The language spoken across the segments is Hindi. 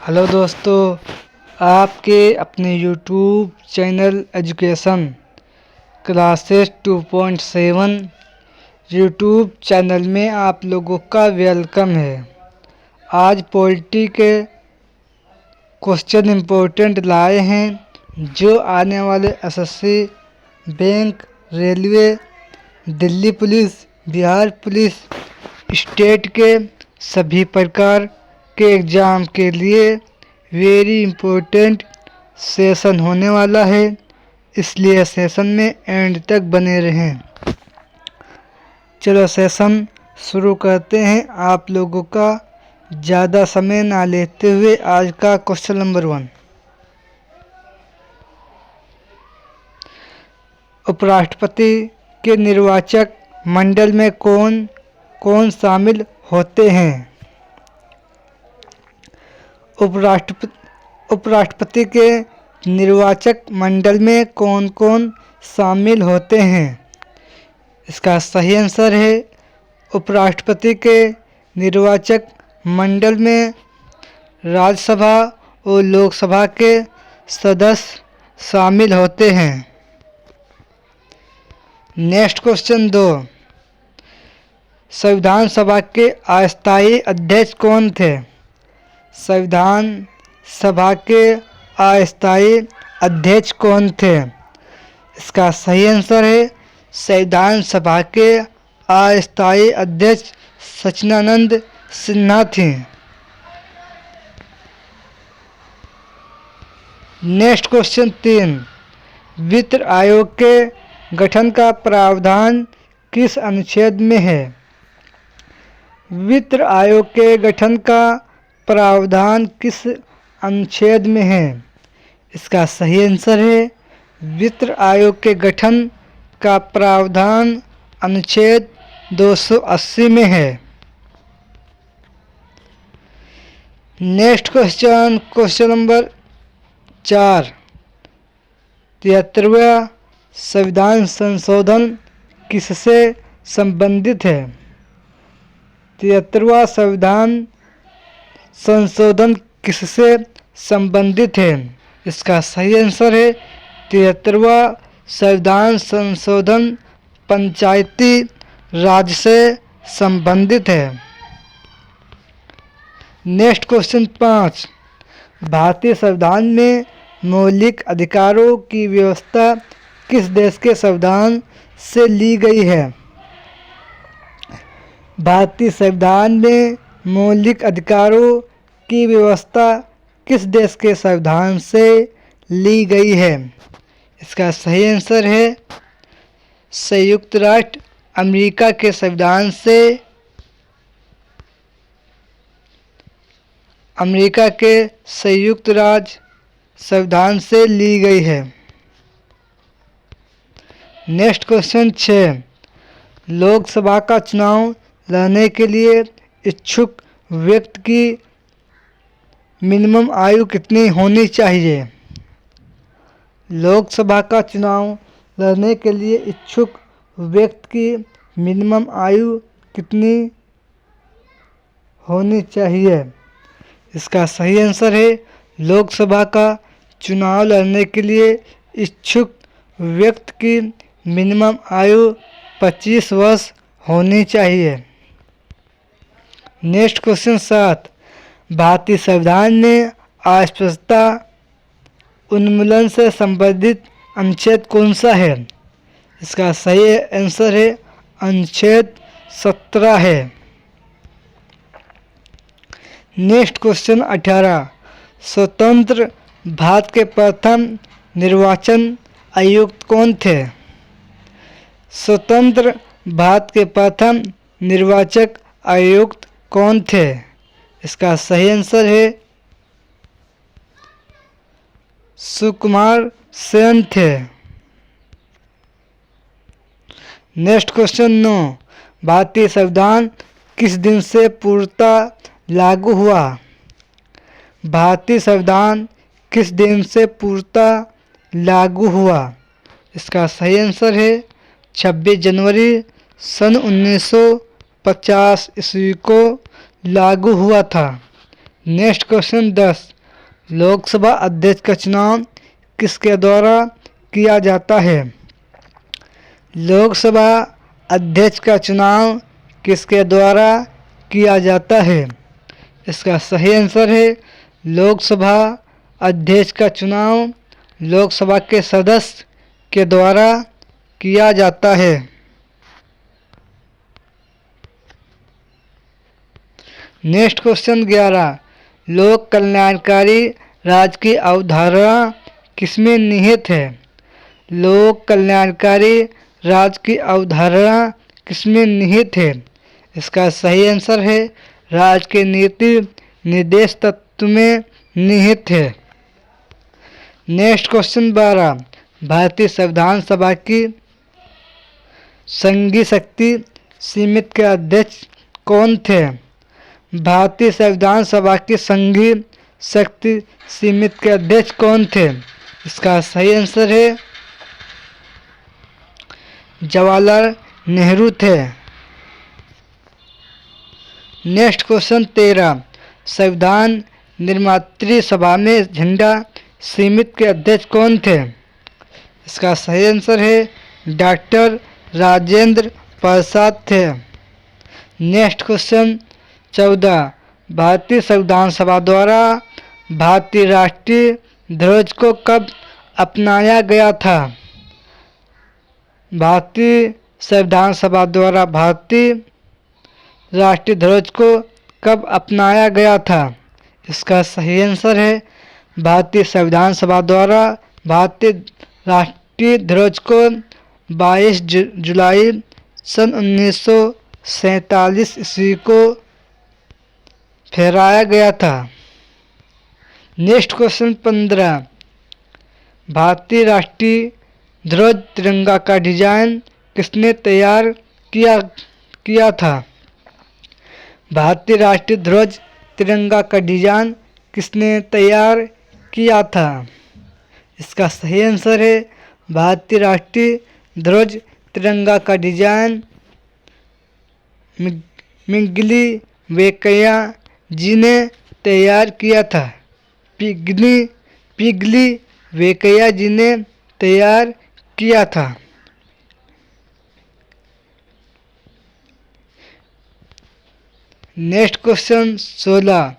हेलो दोस्तों, आपके अपने YouTube channel education classes 2.7 YouTube channel में आप लोगों का वेलकम है। आज पॉलिटी के क्वेश्चन इम्पोर्टेंट लाए हैं जो आने वाले SSC, bank, railway, Delhi police, Bihar police, state के सभी प्रकार के एग्ज़ाम के लिए वेरी इम्पोर्टेंट सेशन होने वाला है, इसलिए सेशन में एंड तक बने रहें। चलो सेशन शुरू करते हैं। आप लोगों का ज़्यादा समय ना लेते हुए आज का क्वेश्चन नंबर 1। उपराष्ट्रपति के निर्वाचक मंडल में कौन कौन शामिल होते हैं? उपराष्ट्रपति के निर्वाचक मंडल में कौन कौन शामिल होते हैं? इसका सही आंसर है उपराष्ट्रपति के निर्वाचक मंडल में राज्यसभा और लोकसभा के सदस्य शामिल होते हैं। Next question 2। संविधान सभा के अस्थायी अध्यक्ष कौन थे? संविधान सभा के अस्थायी अध्यक्ष कौन थे? इसका सही आंसर है संविधान सभा के अस्थायी अध्यक्ष सच्चिदानंद सिन्हा थे। Next question 3। वित्त आयोग के गठन का प्रावधान किस अनुच्छेद में है? वित्त आयोग के गठन का प्रावधान किस अनुच्छेद में है? इसका सही आंसर है वित्त आयोग के गठन का प्रावधान अनुच्छेद 280 में है। Next question number 4। 73वां संविधान संशोधन किससे संबंधित है? 73वां संविधान संशोधन किससे संबंधित है? इसका सही आंसर है 73वां संविधान संशोधन पंचायती राज से संबंधित है। Next question 5। भारतीय संविधान में मौलिक अधिकारों की व्यवस्था किस देश के संविधान से ली गई है? भारतीय संविधान में मौलिक अधिकारों की व्यवस्था किस देश के संविधान से ली गई है? इसका सही आंसर है संयुक्त राष्ट्र अमेरिका के संविधान से अमेरिका के संयुक्त राज्य संविधान से ली गई है। Next question 6। लोकसभा का चुनाव लड़ने के लिए इच्छुक व्यक्ति की मिनिमम आयु कितनी होनी चाहिए? लोकसभा का चुनाव लड़ने के लिए इच्छुक व्यक्ति की मिनिमम आयु कितनी होनी चाहिए? इसका सही आंसर है लोकसभा का चुनाव लड़ने के लिए इच्छुक व्यक्ति की मिनिमम आयु 25 वर्ष होनी चाहिए। Next question 7। भारतीय संविधान में अस्पृश्यता उन्मूलन से संबंधित अनुच्छेद कौन सा है? इसका सही आंसर है अनुच्छेद 17 है। Next question 18। स्वतंत्र भारत के प्रथम निर्वाचन आयुक्त कौन थे? स्वतंत्र भारत के प्रथम निर्वाचक आयुक्त कौन थे? इसका सही आंसर है सुकुमार सेन थे। Next question 9। भारतीय संविधान किस दिन से पूर्णतः लागू हुआ? भारतीय संविधान किस दिन से पूर्णतः लागू हुआ? इसका सही आंसर है 26 जनवरी सन 1950 ईस्वी को लागू हुआ था। Next question 10। लोकसभा अध्यक्ष का चुनाव किसके द्वारा किया जाता है? लोकसभा अध्यक्ष का चुनाव किसके द्वारा किया जाता है? इसका सही आंसर है लोकसभा अध्यक्ष का चुनाव लोकसभा के सदस्य के द्वारा किया जाता है। नेक्स्ट क्वेश्चन 11, लोक कल्याणकारी राज्य की अवधारणा किसमें निहित है? लोक कल्याणकारी राज्य की अवधारणा किसमें निहित है? इसका सही आंसर है राज्य के नीति निर्देश तत्व में निहित है। नेक्स्ट क्वेश्चन 12, भारतीय संविधान सभा की संघीय शक्ति समिति के अध्यक्ष कौन थे? भारतीय संविधान सभा की संघीय शक्ति समिति के अध्यक्ष कौन थे? इसका सही आंसर है जवाहरलाल नेहरू थे। नेक्स्ट क्वेश्चन 13, संविधान निर्मात्री सभा में झंडा समिति के अध्यक्ष कौन थे? इसका सही आंसर है डॉक्टर राजेंद्र प्रसाद थे। नेक्स्ट क्वेश्चन 14, भारतीय संविधान सभा द्वारा भारतीय राष्ट्रीय ध्वज को कब अपनाया गया था? भारतीय संविधान सभा द्वारा भारतीय राष्ट्रीय ध्वज को कब अपनाया गया था? इसका सही आंसर है भारतीय संविधान सभा द्वारा भारतीय राष्ट्रीय ध्वज को 22 जुलाई सन 1947 ईस्वी को फहराया गया था। नेक्स्ट क्वेश्चन 15, भारतीय राष्ट्रीय ध्वज तिरंगा का डिजाइन किसने तैयार किया था? भारतीय राष्ट्रीय ध्वज तिरंगा का डिजाइन किसने तैयार किया था? इसका सही आंसर है भारतीय राष्ट्रीय ध्वज तिरंगा का डिजाइन पिंगली वेंकैया जी ने तैयार किया था। पिंगली वेंकैया जी ने तैयार किया था। नेक्स्ट क्वेश्चन 16,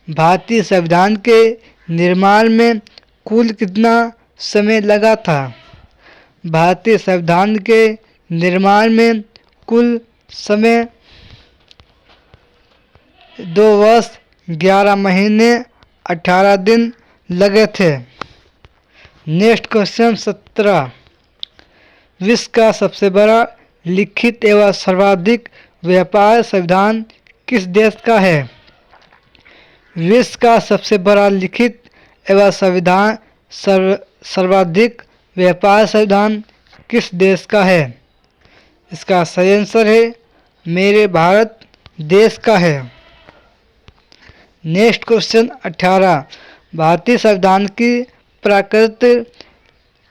भारतीय संविधान के निर्माण में कुल कितना समय लगा था? भारतीय संविधान के निर्माण में कुल समय 2 वर्ष 11 महीने 18 दिन लगे थे। नेक्स्ट क्वेश्चन 17, विश्व का सबसे बड़ा लिखित एवं सर्वाधिक व्यापार संविधान किस देश का है? विश्व का सबसे बड़ा लिखित एवं सर्वाधिक व्यापार संविधान किस देश का है? इसका सही आंसर है मेरे भारत देश का है। नेक्स्ट क्वेश्चन 18, भारतीय संविधान की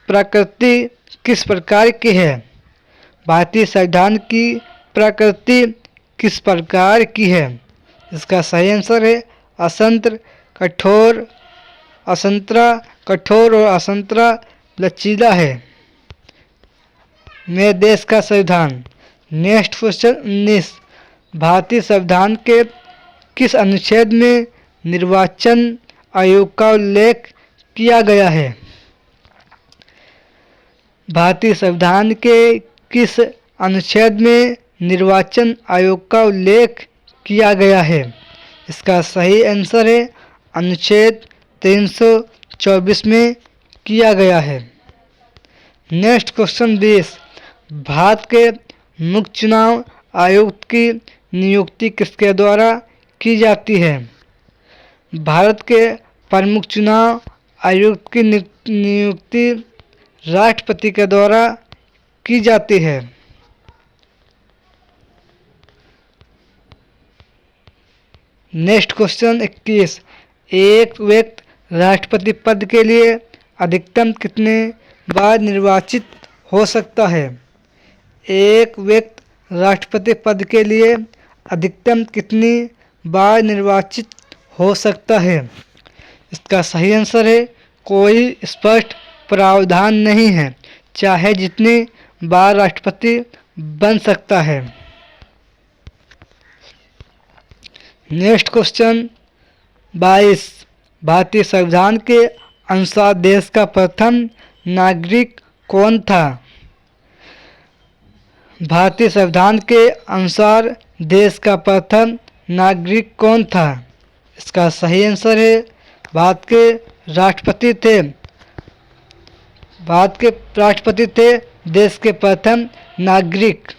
प्रकृति किस प्रकार की है? भारतीय संविधान की प्रकृति किस प्रकार की है? इसका सही आंसर है असंत्र, कठोर और असंतरा लचीला है मेरे देश का संविधान। नेक्स्ट क्वेश्चन 19, भारतीय संविधान के किस अनुच्छेद में निर्वाचन आयोग का उल्लेख किया गया है? भारतीय संविधान के किस अनुच्छेद में निर्वाचन आयोग का उल्लेख किया गया है? इसका सही आंसर है अनुच्छेद 324 में किया गया है। नेक्स्ट क्वेश्चन 20, भारत के मुख्य चुनाव आयुक्त की नियुक्ति किसके द्वारा की जाती है? भारत के प्रमुख चुनाव आयुक्त की नियुक्ति राष्ट्रपति के द्वारा की जाती है। नेक्स्ट क्वेश्चन 21, एक व्यक्ति राष्ट्रपति पद के लिए अधिकतम कितने बार निर्वाचित हो सकता है? एक व्यक्ति राष्ट्रपति पद के लिए अधिकतम कितनी बार निर्वाचित हो सकता है? इसका सही आंसर है कोई स्पष्ट प्रावधान नहीं है, चाहे जितनी बार राष्ट्रपति बन सकता है। Next question 22। भारतीय संविधान के अनुसार देश का प्रथम नागरिक कौन था? भारतीय संविधान के अनुसार देश का प्रथम नागरिक कौन था? इसका सही आंसर है भारत के राष्ट्रपति थे। भारत के राष्ट्रपति थे देश के प्रथम नागरिक।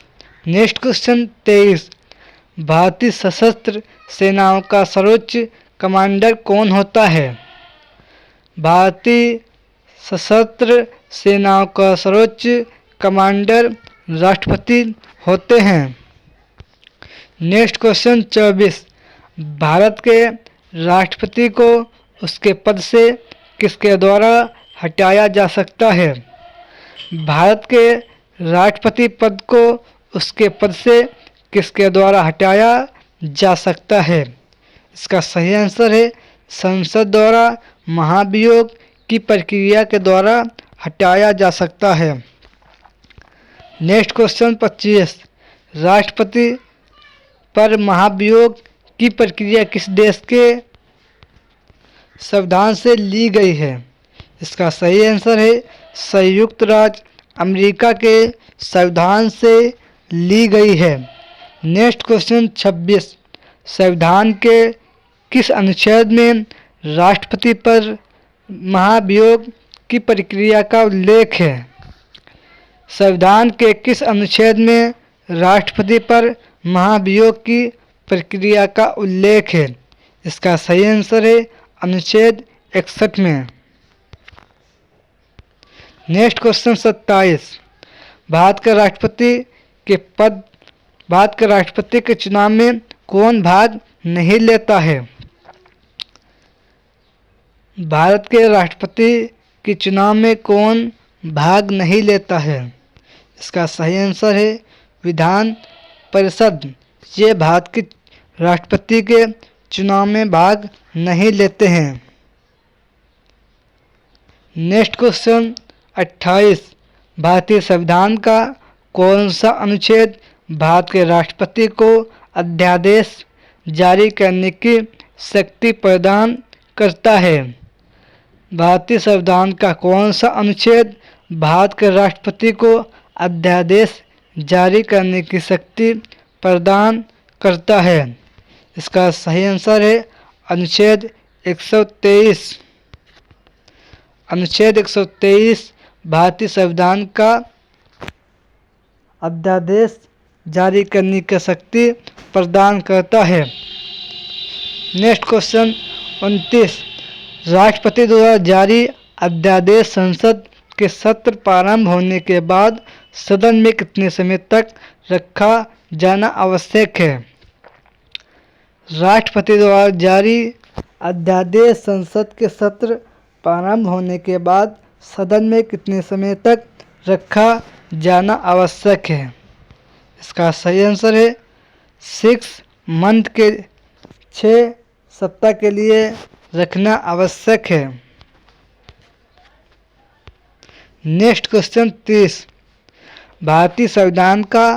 Next question 23। भारतीय सशस्त्र सेनाओं का सर्वोच्च कमांडर कौन होता है? भारतीय सशस्त्र सेनाओं का सर्वोच्च कमांडर राष्ट्रपति होते हैं। Next question 24। भारत के राष्ट्रपति को उसके पद से किसके द्वारा हटाया जा सकता है? भारत के राष्ट्रपति पद को उसके पद से किसके द्वारा हटाया जा सकता है? इसका सही आंसर है संसद द्वारा महाभियोग की प्रक्रिया के द्वारा हटाया जा सकता है। Next question 25। राष्ट्रपति पर महाभियोग की प्रक्रिया किस देश के संविधान से ली गई है? इसका सही आंसर है संयुक्त राज्य अमेरिका के संविधान से ली गई है। Next question 26। संविधान के किस अनुच्छेद में राष्ट्रपति पर महाभियोग की प्रक्रिया का उल्लेख है? संविधान के किस अनुच्छेद में राष्ट्रपति पर महाभियोग की प्रक्रिया का उल्लेख है? इसका सही आंसर है अनुच्छेद 61 में। Next question 27। भारत के राष्ट्रपति के चुनाव में कौन भाग नहीं लेता है? भारत के राष्ट्रपति के चुनाव में कौन भाग नहीं लेता है? इसका सही आंसर है विधान परिषद। ये भारत के राष्ट्रपति के चुनाव में भाग नहीं लेते हैं। Next question 28। भारतीय संविधान का कौन सा अनुच्छेद भारत के राष्ट्रपति को अध्यादेश जारी करने की शक्ति प्रदान करता है? भारतीय संविधान का कौन सा अनुच्छेद भारत के राष्ट्रपति को अध्यादेश जारी करने की शक्ति प्रदान करता है? इसका सही आंसर है अनुच्छेद 123। अनुच्छेद 123 भारतीय संविधान का अध्यादेश जारी करने की शक्ति प्रदान करता है। Next question 29। राष्ट्रपति द्वारा जारी अध्यादेश संसद के सत्र प्रारंभ होने के बाद सदन में कितने समय तक रखा जाना आवश्यक है? राष्ट्रपति द्वारा जारी अध्यादेश संसद के सत्र प्रारंभ होने के बाद सदन में कितने समय तक रखा जाना आवश्यक है? इसका सही आंसर है 6 मंथ के 6 सप्ताह के लिए रखना आवश्यक है। Next question 30। भारतीय संविधान का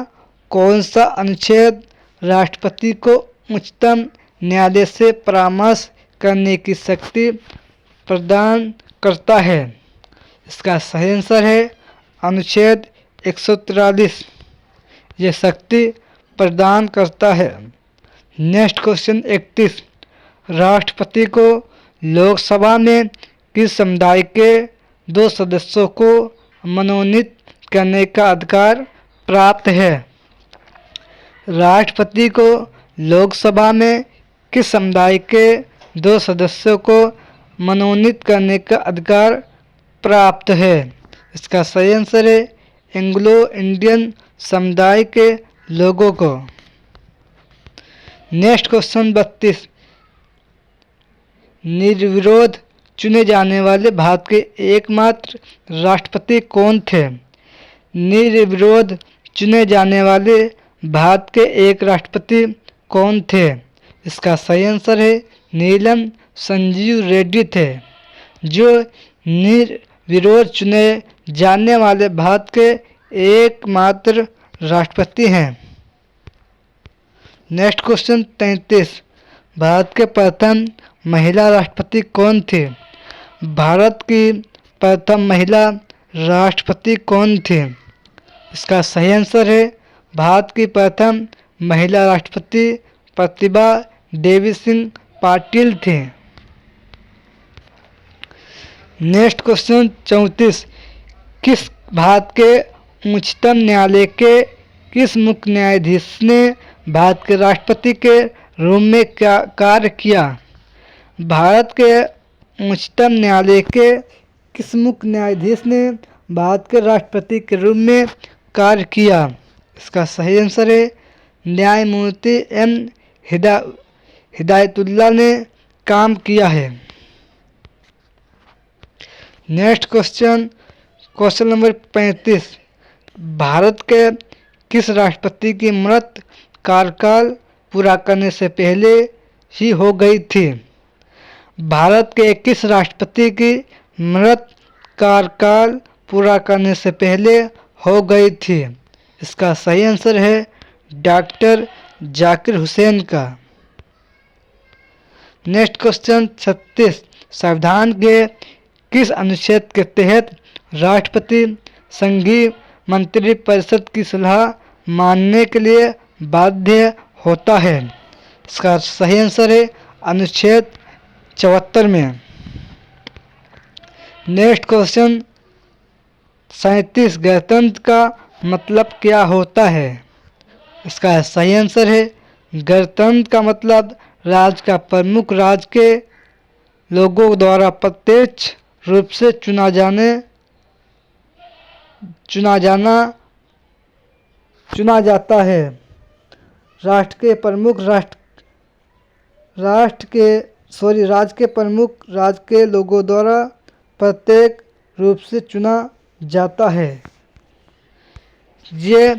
कौन सा अनुच्छेद राष्ट्रपति को उच्चतम न्यायालय से परामर्श करने की शक्ति प्रदान करता है? इसका सही आंसर है अनुच्छेद 143। यह शक्ति प्रदान करता है। Next question 31। राष्ट्रपति को लोकसभा में किस समुदाय के 2 सदस्यों को मनोनीत करने का अधिकार प्राप्त है? राष्ट्रपति को लोकसभा में किस समुदाय के 2 सदस्यों को मनोनीत करने का अधिकार प्राप्त है? इसका सही आंसर है एंग्लो इंडियन समुदाय के लोगों को। Next question 32। निर्विरोध चुने जाने वाले भारत के एकमात्र राष्ट्रपति कौन थे? निर्विरोध चुने जाने वाले भारत के एक राष्ट्रपति कौन थे? इसका सही आंसर है नीलम संजीव रेड्डी थे, जो निर्विरोध चुने जाने वाले भारत के एकमात्र राष्ट्रपति हैं। नेक्स्ट क्वेश्चन 33, भारत के प्रथम महिला राष्ट्रपति कौन थे? भारत की प्रथम महिला राष्ट्रपति कौन थे? इसका सही आंसर है भारत की प्रथम महिला राष्ट्रपति प्रतिभा देवी सिंह पाटिल थे। नेक्स्ट क्वेश्चन 34, किस भारत के उच्चतम न्यायालय के किस मुख्य न्यायाधीश ने भारत के राष्ट्रपति के रूप में क्या कार्य किया? भारत के उच्चतम न्यायालय के किस मुख्य न्यायाधीश ने भारत के राष्ट्रपति के रूप में कार्य किया? इसका सही आंसर है न्यायमूर्ति एम हिदायतुल्लाह ने काम किया है। नेक्स्ट क्वेश्चन नंबर 35, भारत के किस राष्ट्रपति की मृत कार्यकाल पूरा करने से पहले ही हो गई थी? भारत के किस राष्ट्रपति की मृत कार्यकाल पूरा करने से पहले हो गई थी? इसका सही आंसर है डॉक्टर जाकिर हुसैन का। नेक्स्ट क्वेश्चन 36, संविधान के किस अनुच्छेद के तहत राष्ट्रपति संघीय मंत्रिपरिषद की सलाह मानने के लिए बाध्य होता है? इसका सही आंसर है अनुच्छेद 74 में। नेक्स्ट क्वेश्चन 37, गणतंत्र का मतलब क्या होता है? इसका सही आंसर है गणतंत्र का मतलब राज्य का प्रमुख राज्य के लोगों द्वारा प्रत्यक्ष रूप से चुना जाता है। राज्य के प्रमुख राज्य के लोगों द्वारा प्रत्येक रूप से चुना जाता है। ये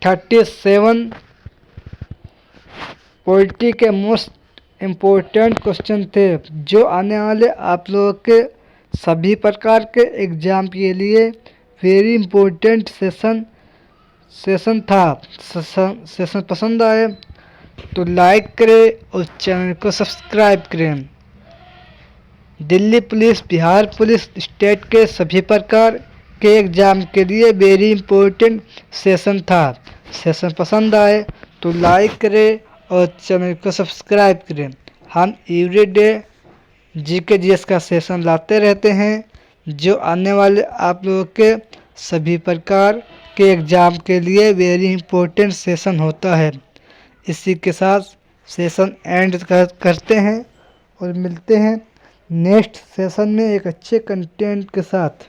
37 पॉलिटी के मोस्ट इम्पोर्टेंट क्वेश्चन थे, जो आने वाले आप लोगों के सभी प्रकार के एग्जाम के लिए वेरी इम्पोर्टेंट सेशन था। सेशन पसंद आए तो लाइक करें और चैनल को सब्सक्राइब करें। Delhi police, Bihar police, state के सभी प्रकार के एग्जाम के लिए वेरी इम्पोर्टेंट सेशन था। सेशन पसंद आए तो लाइक करें और चैनल को सब्सक्राइब करें। हम एवरीडे जीके जीएस का सेशन लाते रहते हैं, जो आने वाले आप लोगों के सभी प्रकार के एग्ज़ाम के लिए वेरी इम्पोर्टेंट सेशन होता है। इसी के साथ सेशन एंड करते हैं और मिलते हैं नेक्स्ट सेशन में एक अच्छे कंटेंट के साथ।